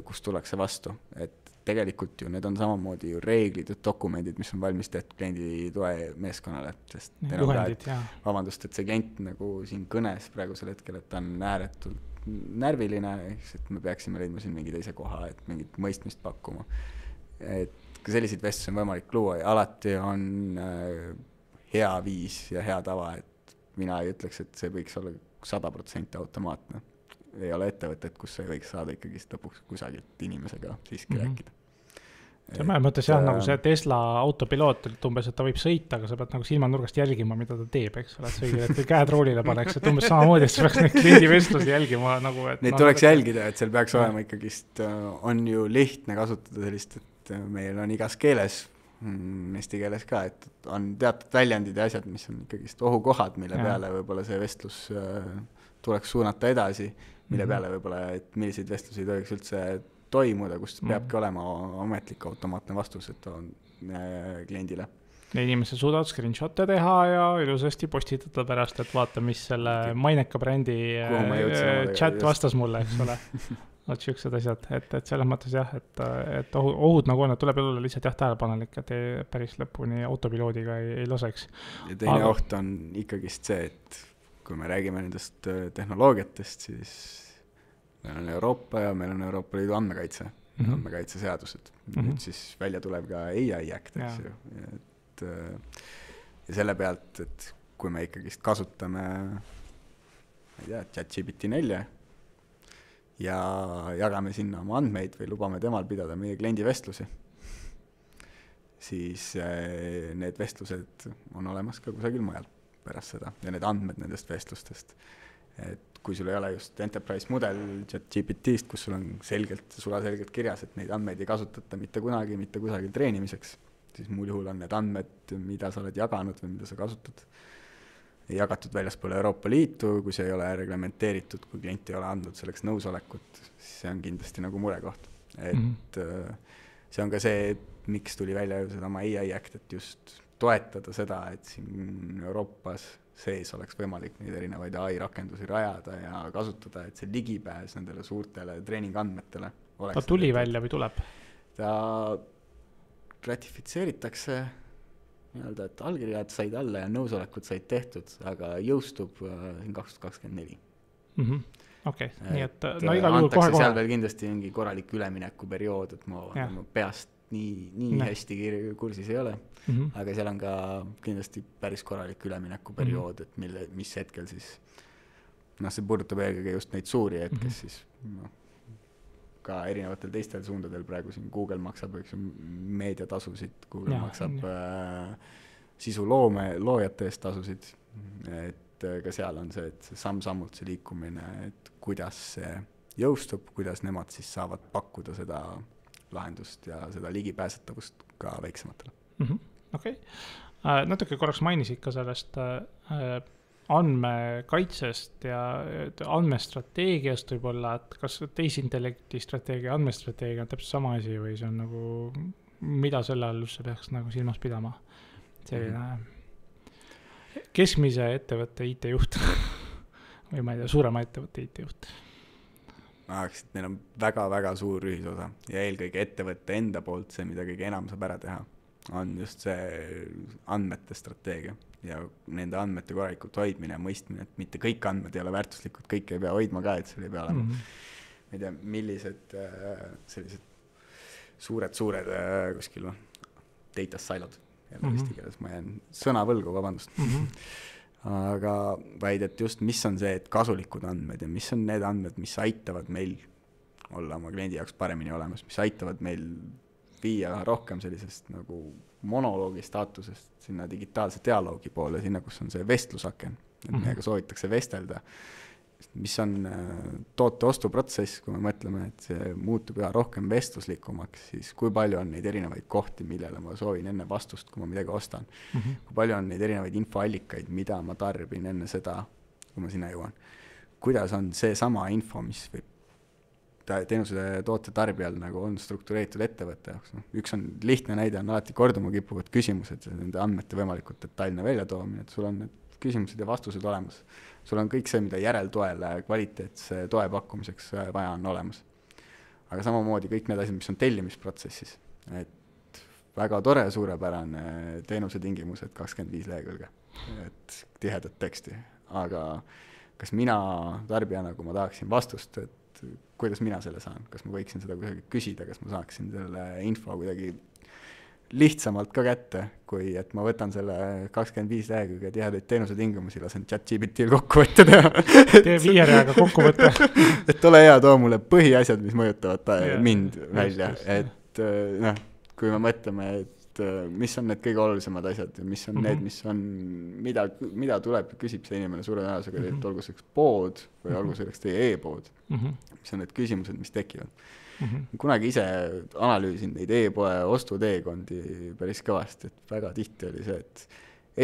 kus tullakse vastu. Et tegelikult ju need on samamoodi ju reeglid ja dokumendid, mis on valmis tehtud kliendi toe meeskonnale. Sest juhendid, vabandust, et see klient nagu siin kõnes praegusel hetkel, et ta on ääretult närviline, et me peaksime leidma siin mingi teise koha, et mingit mõistmist pakkuma. Et selliseid vestlusi on võimalik luua ja alati on hea viis ja hea tava, et mina ei ütleks, et see võiks olla 100% automaatne. Ei ole ettevõtet, kus sa ei võiks saada ikkagi lõpuks kusagilt inimesega siiski rääkida. See on mõttes jah, nagu see Tesla autopiloot, et umbes, et ta võib sõita, aga sa pead nagu silmanurgast jälgima, mida ta teeb, eks ole, et see õige, et käed roolile paneks, et umbes samamoodi, et sa peaks neid kliendi vestlusi jälgima nagu, et neid tuleks jälgida, et seal peaks olema ikkagist, on ju lihtne kasutada sellist, et meil on igas keeles, eesti keeles ka, et on teatud väljendid ja asjad, mis on ikkagist ohukohad, mille peale võib-olla see vestlus tuleks suunata edasi, mille peale võib-olla, et milliseid vestlusi tohiks üldse toimuda, kus peabki olema ametlik automaatne vastus, et on kliendile. Ja inimesed suudavad screenshot'e teha ja ilusasti postitada pärast, et vaata, mis selle maineka brändi chat vastas mulle, eks ole. Oot siuksed asjad, et selles mõttes jah, et ohud nagu on, et tuleb olla lihtsalt jah tähelepanelik, et päris lõpuni autopiloodiga ei laseks. Ja teine oht on ikkagist see, et kui me räägime nendest tehnoloogiatest, siis meil on Euroopa ja meil on Euroopa Liidu andmekaitseseadused. Nüüd siis välja tuleb ka AI Act, eks ju. Ja selle pealt, et kui me ikkagist kasutame ChatGPT-4 ja jagame sinna oma andmeid või lubame temal pidada meie kliendi vestlusi, siis need vestlused on olemas ka kusagil mujal pärast seda ja need andmed nendest vestlustest. Et kui sul ei ole just enterprise mudel ChatGPT-st, kus sul on sulaselgelt kirjas, et neid andmeid ei kasutata mitte kunagi, mitte kusagil treenimiseks, siis muul juhul on need andmed, mida sa oled jaganud või mida sa kasutad, ei jagatud väljaspool Euroopa Liitu, kui see ei ole reglementeeritud, kui klient ei ole andnud selleks nõusolekut, siis see on kindlasti nagu murekoht. Et see on ka see, miks tuli välja ju seda oma AI Act, et just toetada seda, et siin Euroopas sees oleks võimalik neid erinevaid AI rakendusi rajada ja kasutada, et see ligipääs nendele suurtele treeningandmetele oleks. Ta tuli välja või tuleb? Ta ratifitseeritakse nii-öelda, et allkirjad said alla ja nõusolekud said tehtud, aga jõustub 2024. Okei, nii et no igal juhul kohe-kohe. Seal veel kindlasti mingi korralik üleminekuperiood, et ma peast nii hästi kursis ei ole, aga seal on ka kindlasti päris korralik üleminekuperiood, et mis hetkel siis, see puudutab eelkõige just neid suuri kes siis ka erinevatel teistel suundadel praegu siin Google maksab meediatasusid, Google maksab sisu loojate eest tasusid, et ka seal on see, et samm-sammult see liikumine, et kuidas see jõustub, kuidas nemad siis saavad pakkuda seda lahendust ja seda ligipääsetavust ka väiksematele. Okei. Natuke korraks mainisid ka sellest andmekaitsest ja andmestrateegiast võib-olla, et kas tehisintellekti strateegia, andmestrateegia on täpselt sama asi või see on nagu, mida selle all üldse peaks nagu silmas pidama? Selline keskmise ettevõtte IT-juht või ma ei tea, suurema ettevõtte IT-juht? Ma arvaks, et neil on väga-väga suur ühisosa ja eelkõige ettevõtte enda poolt see, mida kõige enam saab ära teha, on just see andmete strateegia ja nende andmete korralikult hoidmine ja mõistmine, et mitte kõik andmed ei ole väärtuslikud, kõik ei pea hoidma ka, et seal ei pea olema ma ei tea, millised sellised suured kuskil data silo'd jälle eesti keeles, ma jään sõnavõlgu, vabandust aga vaid, et just mis on see, et kasulikud andmed ja mis on need andmed, mis aitavad meil olla oma kliendi jaoks paremini olemas, mis aitavad meil viia rohkem sellisest nagu monoloogi staatusest sinna digitaalse dialoogi poole, sinna, kus on see vestlusaken, et meiega soovitakse vestelda, mis on toote ostuprotsess, kui me mõtleme, et see muutub üha rohkem vestluslikumaks, siis kui palju on neid erinevaid kohti, millele ma soovin enne vastust, kui ma midagi ostan. Kui palju on neid erinevaid infoallikaid, mida ma tarbin enne seda, kui ma sinna jõuan. Kuidas on see sama info, mis võib teenuse toote tarbijal nagu on struktureeritud ettevõtte jaoks. Üks on lihtne näide, on alati korduma kippuvad küsimused ja nende andmete võimalikult detailne väljatoomine, et sul on need küsimused ja vastused olemas. Sul on kõik see, mida järeltoele kvaliteetse toe pakkumiseks vaja on olemas. Aga samamoodi kõik need asjad, mis on tellimisprotsessis. Et väga tore, suurepärane teenuse tingimused 25 lehekülge, et tihedat teksti. Aga kas mina tarbijana, kui ma tahaksin vastust, et kuidas mina selle saan? Kas ma võiksin seda kuidagi küsida, kas ma saaksin selle info kuidagi lihtsamalt ka kätte, kui et ma võtan selle 25 lehekülge tihedaid teenuse tingimusi, lasen ChatGPT-l kokkuvõtte teha. Tee 5 reaga kokkuvõtte. Et ole hea, too mulle põhiasjad, mis mõjutavad mind välja. Et kui me mõtleme, et mis on need kõige olulisemad asjad ja mis on need, mis on, mida tuleb, küsib see inimene suure tõenäosusega, et olgu selleks pood või olgu selleks teie e-pood, mis on need küsimused, mis tekivad. Kunagi ise analüüsin neid e-poe ostuteekondi päris kõvasti, et väga tihti oli see, et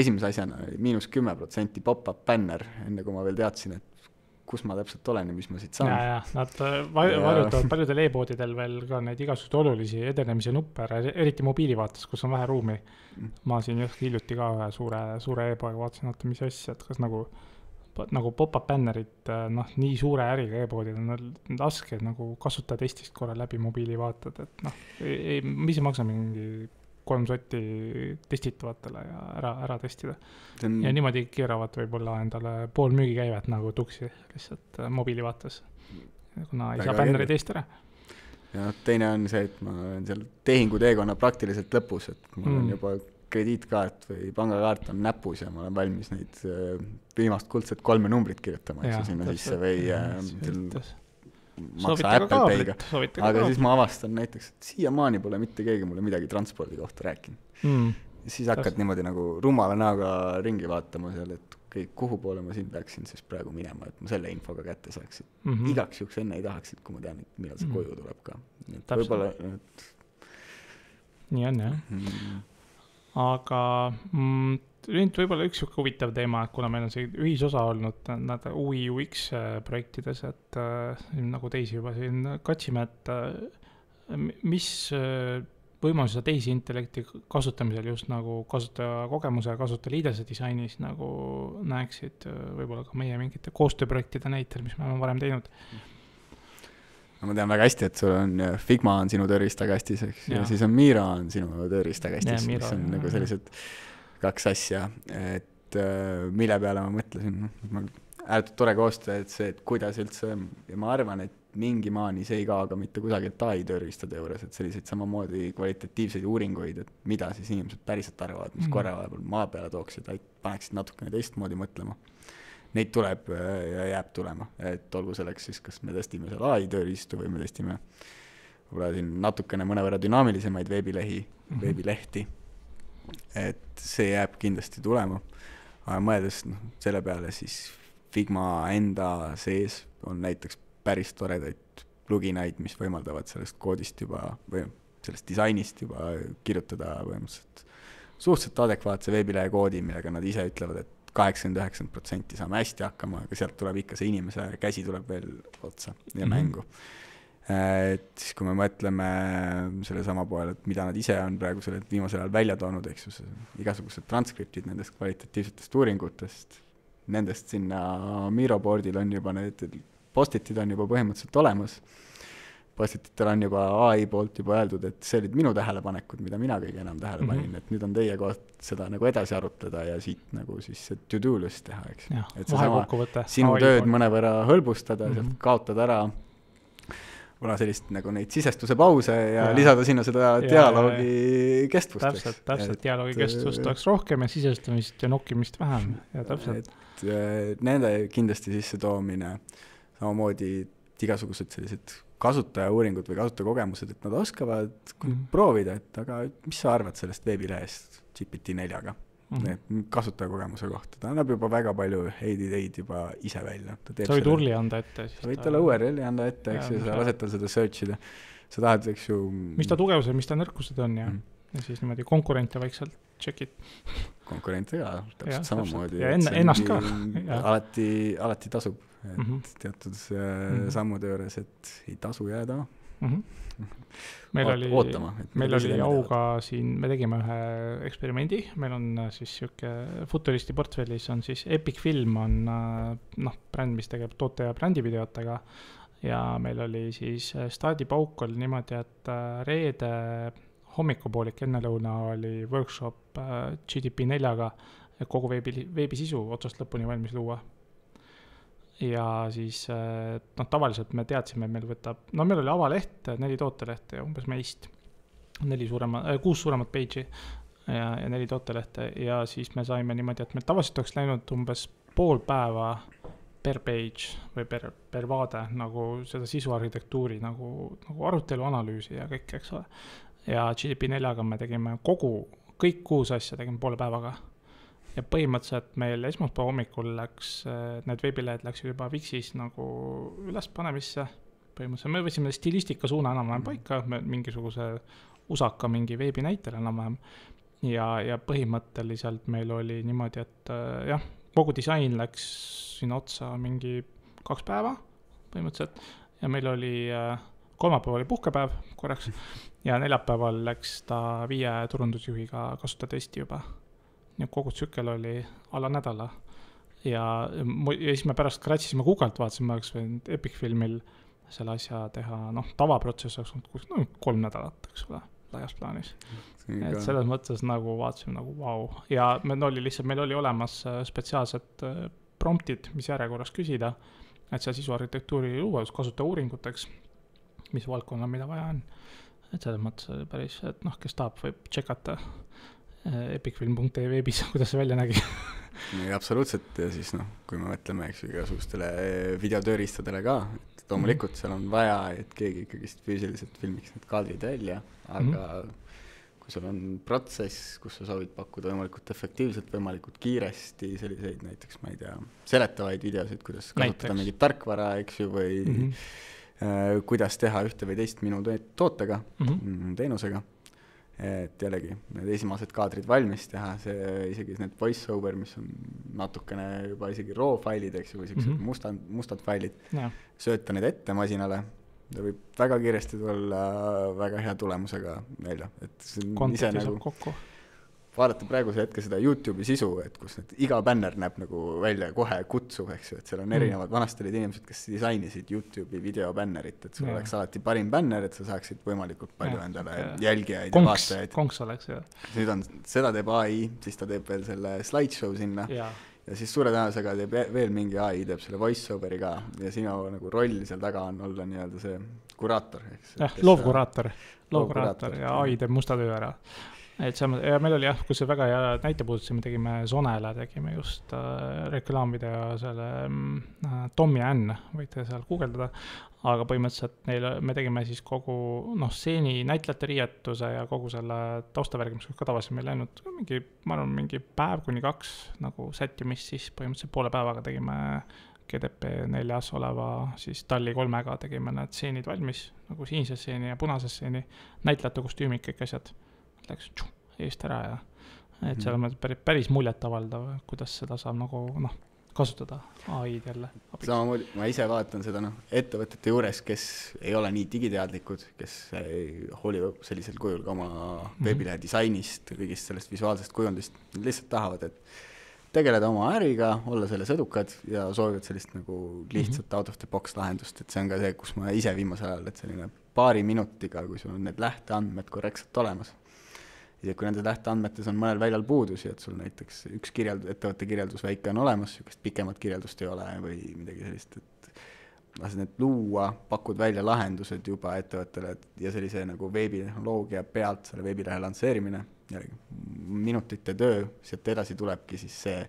esimese asjana oli -10% pop-up banner, enne kui ma veel teadsin, et kus ma täpselt olen ja mis ma siit saan. Ja, nad varjutavad paljudel e-poodidel veel ka neid igasuguseid olulisi edenemise nuppe, eriti mobiilivaates, kus on vähe ruumi. Ma siin just hiljuti ka ühe suure e-poega vaatasin, oota, mis asja, et kas nagu pop-up bannerid, nii suure äriga e-poodid on laske nagu kasutada testist korra läbi mobiilivaatad, et mis ei maksa mingi 3 sotti testitavatele ja ära testida. Ja niimoodi keeravad võib-olla endale pool müügikäivet nagu tuksi lihtsalt mobiilivaates, kuna ei saa bännerid eest ära. Ja teine on see, et ma olen seal tehinguteekonna praktiliselt lõpus, et mul on juba krediitkaart või pangakaart on näpus ja ma olen valmis neid viimast kuldset 3 numbrit kirjutama sinna sisse või maksa Apple Pay'ga. Aga siis ma avastan näiteks, et siiamaani pole mitte keegi mulle midagi transpordi kohta rääkinud. Siis hakkad niimoodi nagu rumala näoga ringi vaatama seal, et kuhu poole ma siin peaksin siis praegu minema, et ma selle infoga kätte saaksin. Igaks juhuks enne ei tahaks, et kui ma tean, et millal see koju tuleb ka. Võib-olla nii on, jah. Aga nüüd võib-olla üks huvitav teema, et kuna meil on see ühisosa olnud nad UI UX projektides, et nagu teisi juba siin katsime, et mis võimalused tehisintellekti kasutamisel just nagu kasutaja kogemuse ja kasutajaliidese disainis nagu näeksid võib-olla ka meie mingite koostööprojektide näitel, mis me oleme varem teinud. Ma tean väga hästi, et sul on Figma on sinu tööriistakastis, ja siis on Miro on sinu tööriistakastis, mis on nagu sellised 2 asja, et mille peale ma mõtlesin, ääretult tore koostöö, et see, et kuidas üldse, ja ma arvan, et mingi maani see ei ka aga mitte kusagilt AI tööriistade juures, et selliseid samamoodi kvalitatiivseid uuringuid, et mida siis inimesed päriselt arvavad, mis korra maa peale tooksid, paneksid natukene teistmoodi mõtlema. Neid tuleb ja jääb tulema, et olgu selleks siis, kas me testime seal AI tööriistu või me testime võib-olla siin natukene mõnevõrra dünaamilisemaid veebilehti, et see jääb kindlasti tulema. Aga mõeldes selle peale siis Figma enda sees on näiteks päris toredaid pluginaid, mis võimaldavad sellest koodist juba või sellest disainist juba kirjutada põhimõtteliselt suhteliselt adekvaatse veebilehe koodi, millega nad ise ütlevad, et 80-90% saame hästi hakkama, aga sealt tuleb ikka see inimese käsi tuleb veel otsa ja mängu. Et siis kui me mõtleme selle sama poole, et mida nad ise on praegu selle viimasel ajal välja toonud, eks ju, igasugused transkriptid nendest kvalitatiivsetest uuringutest, nendest sinna Miroboardil on juba need postitid on juba põhimõtteliselt olemas. Postititel on juba AI poolt juba öeldud, et see olid minu tähelepanekud, mida mina kõige enam tähele panin, et nüüd on teie koht seda nagu edasi arutada ja siit nagu siis see to-do list teha, eks. Et see sama sinu tööd mõnevõrra hõlbustada, sealt kaotada ära kuna sellist nagu neid sisestuse pause ja lisada sinna seda dialoogi kestvust. Täpselt, dialoogi kestvust oleks rohkem ja sisestamist ja nokkimist vähem. Ja täpselt. Et nende kindlasti sisse toomine, samamoodi igasugused sellised kasutajauuringud või kasutajakogemused, et nad oskavad proovida, et aga mis sa arvad sellest veebilehest GPT-4-ga? Kasutajakogemuse kohta. Ta annab juba väga palju häid ideid juba ise välja. Sa võid URL-i anda ette. Sa võid talle URL-i anda ette, eks ju, sa lased tal seda searchida. Sa tahad, eks ju... Mis ta tugevused, mis ta nõrkused on ja siis niimoodi konkurente vaikselt checkid. Konkurente ka, täpselt samamoodi. Ja ennast ka. Alati tasub. Et teatud sammude juures, et ei tasu jääda ootama. Meil oli auga siin, me tegime ühe eksperimendi, meil on siis siuke futuristi portfellis on siis Epic Film on bränd, mis tegeb toote- ja brändivideotega ja meil oli siis staadipauk oli niimoodi, et reede hommikupoolik ennelõuna oli workshop GDP4-ga, et kogu veebisisu otsast lõpuni valmis luua. Ja siis tavaliselt me teadsime, meil võtab, meil oli avaleht, 4 tootelehte ja umbes meist 6 suuremat page'i ja 4 tootelehte ja siis me saime niimoodi, et meil tavaliselt oleks läinud umbes pool päeva per page või per vaade nagu seda sisuarhitektuuri nagu arutelu analüüsi ja kõik, eks ole. Ja GDP4-ga me tegime kõik 6 asja tegime poole päevaga. Ja põhimõtteliselt meil esmaspäeva hommikul need veebilehed läksid juba Wixis nagu üles panemisse. Põhimõtteliselt me võtsime stilistika suuna enam-vähem paika, mingisuguse usaka mingi veebi näitel enam-vähem. Ja põhimõtteliselt meil oli niimoodi, et kogu disain läks sinna otsa mingi 2 päeva põhimõtteliselt. Ja meil oli kolmapäeval oli puhkepäev korraks ja neljapäeval läks ta 5 turundusjuhiga kasutajatesti juba. Ja kogu tsükkel oli alla nädala ja siis me pärast kratsisime Google't vaatasime, oleks võinud Epic Filmil selle asja teha, tavaprotsess oleks 3 nädalat, eks ole, laias plaanis. Et selles mõttes nagu vaatasime nagu vau. Ja meil oli olemas spetsiaalsed promptid, mis järjekorras küsida, et see sisuarhitektuuri luua kasuta uuringuteks, mis valdkonna mida vaja on. Et selles mõttes oli päris, et kes tahab, võib tšekata epicfilm.ee veebis, kuidas see välja nägi. Absoluutselt ja siis kui me mõtleme igasugustele videotööriistadele ka, et loomulikult seal on vaja, et keegi ikkagist füüsiliselt filmiks need kaadrid välja, aga kui sul on protsess, kus sa soovid pakkuda võimalikult efektiivselt, võimalikult kiiresti selliseid näiteks, ma ei tea, seletavaid videosid, kuidas kasutada mingit tarkvara, eks ju, või kuidas teha ühte või teist minu tootega, teenusega. Et jällegi, need esimesed kaadrid valmis teha, see isegi need voice-over, mis on natukene juba isegi raw failid, eks ju, või mustad failid, sööta need ette masinale, ta võib väga kiiresti tulla väga hea tulemusega välja. Kontakti saab kokku. Vaadata praeguse hetke seda YouTube'i sisu, et kus iga bänner näeb nagu välja kohe kutsuv, eks ju, et seal on erinevad vanasti olid inimesed, kes disainisid YouTube'i videobännerit, et sul oleks alati parim bänner, et sa saaksid võimalikult palju endale jälgijaid ja vaatajaid. Konks oleks, jah. Nüüd seda teeb AI, siis ta teeb veel selle slideshow sinna ja siis suure tõenäosusega teeb veel mingi AI, teeb selle voice-overi ka ja sinu nagu roll seal taga on olla nii-öelda see kuraator. Loovkuraator ja AI teeb musta töö ära. Ja meil oli kui see väga hea näite puudutasime, tegime Sonele, tegime just reklaamvideo selle Tom ja Ann, võite seal guugeldada, aga põhimõtteliselt me tegime siis kogu seeni näitlejate riietuse ja kogu selle taustavärgi, mis ka tavaliselt meil läinud mingi päev kuni 2 nagu sättimist, siis põhimõtteliselt poole päevaga tegime GDP4 oleva siis Talli 3-ga tegime need stseenid valmis, nagu sinise stseeni ja punase stseeni, näitlejate kostüümid, kõik asjad läks eest ära ja et seal on päris muljet avaldav, kuidas seda saab nagu kasutada AI-d jälle. Samamoodi, ma ise vaatan seda ettevõtete juures, kes ei ole nii digiteadlikud, kes ei hooli sellisel kujul ka oma veebilehe disainist, kõigist sellest visuaalsest kujundist, nad lihtsalt tahavad, et tegeleda oma äriga, olla selles edukad ja soovivad sellist nagu lihtsalt out of the box lahendust, et see on ka see, kus ma ise viimasel ajal, et selline paari minutiga, kui sul on need lähteandmed korrektselt olemas. Ja kui nendes lähteandmetes on mõnel väljal puudusi, et sul näiteks üks ettevõtte kirjeldus väike on olemas, sükest pikemat kirjeldust ei ole või midagi sellist, et lased need luua, pakud välja lahendused juba ettevõttele ja sellise nagu veebitehnoloogia pealt selle veebilehe lansseerimine, minutite töö, sealt edasi tulebki siis see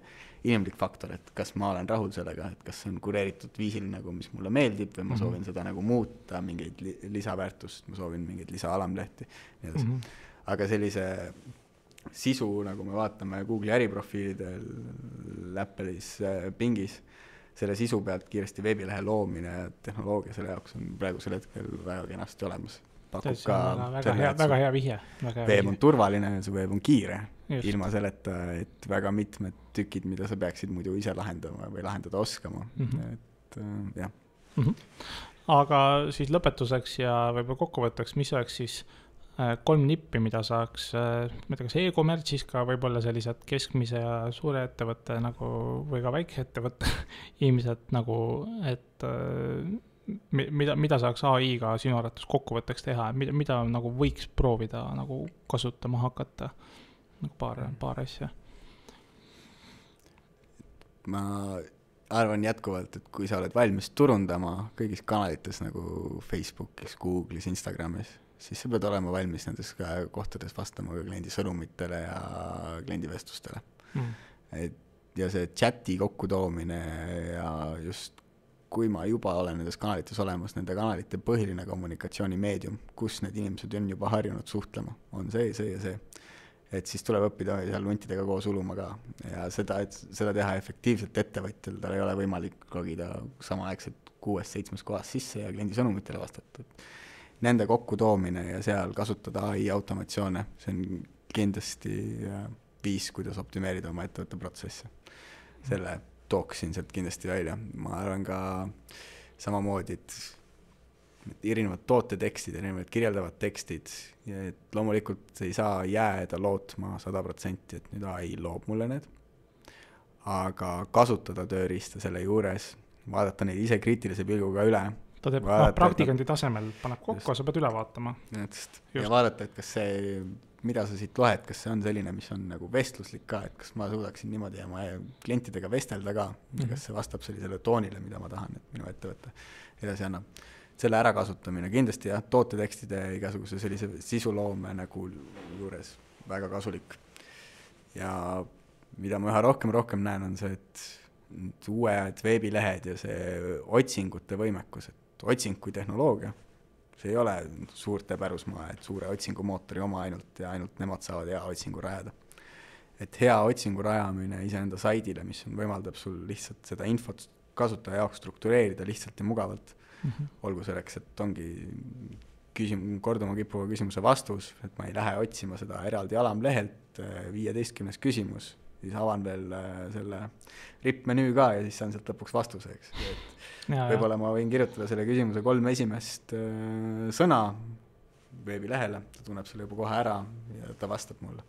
inimlik faktor, et kas ma olen rahul sellega, et kas see on kureeritud viisil nagu, mis mulle meeldib või ma soovin seda nagu muuta, mingeid lisaväärtust, ma soovin mingeid lisaalamlehti, nii edasi. Aga sellise sisu, nagu me vaatame Google'i äriprofiilidel, Apple'is, Bingis, selle sisu pealt kiiresti veebilehe loomine ja tehnoloogia selle jaoks on praegusel hetkel väga kenasti olemas. Väga hea vihje. Veeb on turvaline ja see veeb on kiire, ilma selleta, et väga mitmed tükid, mida sa peaksid muidu ise lahendama või lahendada oskama. Et, jah. Aga siis lõpetuseks ja võib-olla kokkuvõtteks, mis oleks siis 3 nippi, mida saaks, ma ei tea, kas e-kommertsis ka võib-olla sellised keskmise ja suure ettevõtte nagu, või ka väike ettevõtte inimesed nagu, et mida saaks AI-ga sinu arvates kokkuvõtteks teha, mida nagu võiks proovida nagu kasutama hakata, nagu paar asja? Ma arvan jätkuvalt, et kui sa oled valmis turundama kõigis kanalites nagu Facebookis, Google'is, Instagramis, siis sa pead olema valmis nendes kohtades vastama ka kliendi sõnumitele ja kliendivestlustele. Ja see chati kokkutoomine ja just kui ma juba olen nendes kanalites olemas, nende kanalite põhiline kommunikatsioonimeedium, kus need inimesed on juba harjunud suhtlema, on see ja see. Et siis tuleb õppida seal luntidega koos uluma ka. Ja seda teha efektiivselt ettevõtjal, tal ei ole võimalik logida samaaegselt 6-7 kohas sisse ja kliendi sõnumitele vastata. Nende kokkutoomine ja seal kasutada AI automatsioone, see on kindlasti viis, kuidas optimeerida oma ettevõtte protsesse. Selle tooksin sealt kindlasti välja. Ma arvan ka samamoodi, et erinevad tootetekstid, erinevad kirjeldavad tekstid, ja et loomulikult ei saa jääda lootma 100%, et nüüd AI loob mulle need, aga kasutada tööriista selle juures, vaadata neid ise kriitilise pilguga üle, ta teeb praktikandi tasemel, paneb kokku, sa pead üle vaatama. Ja vaadata, et kas see, mida sa siit loed, kas see on selline, mis on nagu vestluslik ka, et kas ma suudaksin niimoodi ja klientidega vestelda ka, kas see vastab sellisele toonile, mida ma tahan, et minu ettevõtte edasi annab. Selle ärakasutamine kindlasti jah, tootetekstide igasuguse sellise sisuloome nagu juures väga kasulik. Ja mida ma üha rohkem näen, on see, et uued veebilehed ja see otsingute võimekus, et otsing kui tehnoloogia, see ei ole suurte pärusmaa, et suure otsingumootori oma ainult ja ainult nemad saavad hea otsingu rajada. Et hea otsingu rajamine iseenda saidile, mis võimaldab sul lihtsalt seda infot kasutaja jaoks struktureerida lihtsalt ja mugavalt, olgu selleks, et ongi korduma kippuva küsimuse vastus, et ma ei lähe otsima seda eraldi alamlehelt 15 küsimus, siis avan veel selle rippmenüü ka ja siis saan sealt lõpuks vastuseks. Võib-olla ma võin kirjutada selle küsimuse 3 esimest sõna veebilehele, ta tunneb selle juba kohe ära ja ta vastab mulle.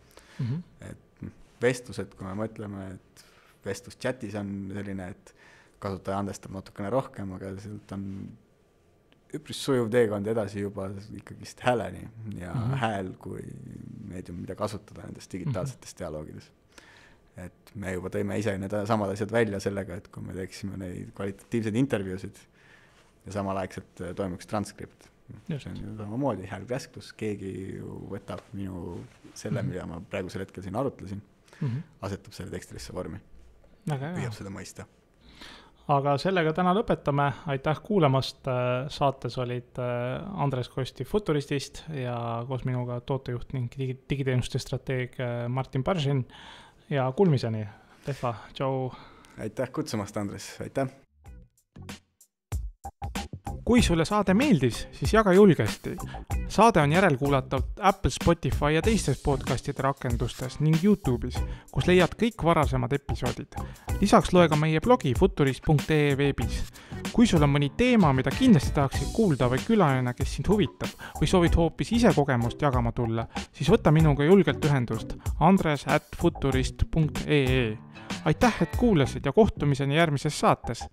Et vestlused, kui me mõtleme, et vestlus chatis on selline, et kasutaja andestab natukene rohkem, aga sealt on üpris sujuv teekond edasi juba ikkagist hääleni ja hääl kui meedium, mida kasutada nendes digitaalsetes dialoogides. Et me juba tõime ise need samad asjad välja sellega, et kui me teeksime neid kvalitatiivseid intervjuusid ja samalaegselt toimuks transkript. See on ju samamoodi häälkäsklus, keegi võtab minu selle, mida ma praegusel hetkel siin arutlesin, asetab selle tekstilisse vormi. Püüab seda mõista. Aga sellega täna lõpetame. Aitäh kuulamast. Saates olid Andres Kosti Futuristist ja koos minuga tootejuht ning digiteenuste strateeg Martin Paržin ja kuulmiseni. Tehva, tšau. Aitäh kutsumast, Andres. Aitäh. kui sulle saade meeldis, siis jaga julgesti. Saade on järelkuulatav Apple, Spotify ja teistes podcastide rakendustes ning YouTube'is, kus leiad kõik varasemad episoodid. Lisaks loe ka meie blogi futurist.ee veebis. Kui sul on mõni teema, mida kindlasti tahaksid kuulda või külaline, kes sind huvitab või soovid hoopis ise kogemust jagama tulla, siis võta minuga julgelt ühendust andres@futurist.ee. Aitäh, et kuulasid ja kohtumiseni järgmises saates!